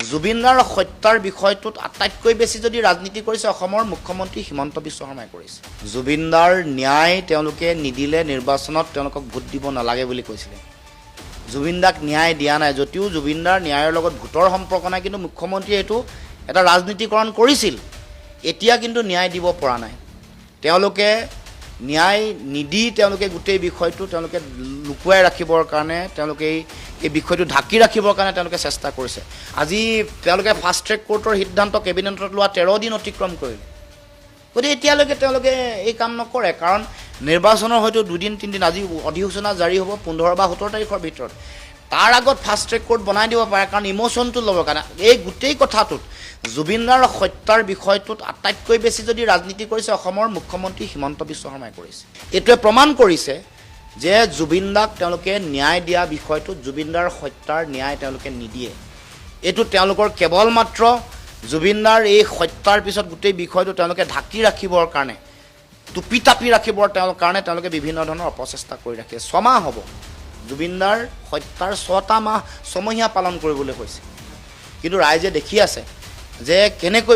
জুবিনদাৰ হত্যাৰ বিষয়টোত আটাইতকৈ বেছি যদি ৰাজনীতি কৰিছে অসমৰ মুখ্যমন্ত্ৰী হিমন্ত বিশ্ব শৰ্মাই কৰিছে। জুবিনদাৰ ন্যায় তেওঁলোকে নিদিলে নিৰ্বাচনত তেওঁলোকক ভোট দিব নালাগে বুলি কৈছিলে। জুবিনদাক ন্যায় দিয়া নাই, যদিও জুবিনদাৰ ন্যায়ৰ লগত ভোটৰ সম্পৰ্ক নাই, কিন্তু মুখ্যমন্ত্ৰীয়ে এইটো এটা ৰাজনীতিকৰণ কৰিছিল। এতিয়া কিন্তু ন্যায় দিব পৰা নাই। তেওঁলোকে ন্যায় নিদি তেওঁলোকে গোটেই বিষয়টো তেওঁলোকে লুকুৱাই ৰাখিবৰ কাৰণে তেওঁলোকে এই বিষয়টো ঢাকি ৰাখিবৰ কাৰণে তেওঁলোকে চেষ্টা কৰিছে। আজি তেওঁলোকে ফাষ্ট ট্ৰেক কোৰ্টৰ সিদ্ধান্ত কেবিনেটত লোৱা 13 দিন অতিক্ৰম কৰিলে, গতিকে এতিয়ালৈকে তেওঁলোকে এই কাম নকৰে। কাৰণ নিৰ্বাচনৰ হয়তো 2-3 দিন, আজি অধিসূচনা জাৰি হ'ব 15 বা 17 তাৰিখৰ ভিতৰত। তাৰ আগত ফাষ্ট ট্ৰেক কোৰ্ট বনাই দিব পাৰে, কাৰণ ইম'শ্যনটো ল'বৰ কাৰণে। এই গোটেই কথাটোত জুবিনদাৰ হত্যাৰ বিষয়টোত আটাইতকৈ বেছি যদি ৰাজনীতি কৰিছে অসমৰ মুখ্যমন্ত্ৰী হিমন্ত বিশ্ব শৰ্মাই কৰিছে। এইটোৱে প্ৰমাণ কৰিছে যে জুবিনদাক তেওঁলোকে ন্যায় দিয়া বিষয়টোত জুবিনদাৰ হত্যাৰ ন্যায় তেওঁলোকে নিদিয়ে। এইটো তেওঁলোকৰ কেৱল মাত্ৰ জুবিনদাৰ এই হত্যাৰ পিছত গোটেই বিষয়টো তেওঁলোকে ঢাকি ৰাখিবৰ কাৰণে, টুপি টাপি ৰাখিবৰ কাৰণে তেওঁলোকে বিভিন্ন ধৰণৰ অপচেষ্টা কৰি ৰাখিছে। 6 মাহ হ'ব জুবিনদাৰ হত্যাৰ 6টা মাহ, 6মহীয়া পালন কৰিবলৈ হৈছে। কিন্তু ৰাইজে দেখি আছে যে কেনেকৈ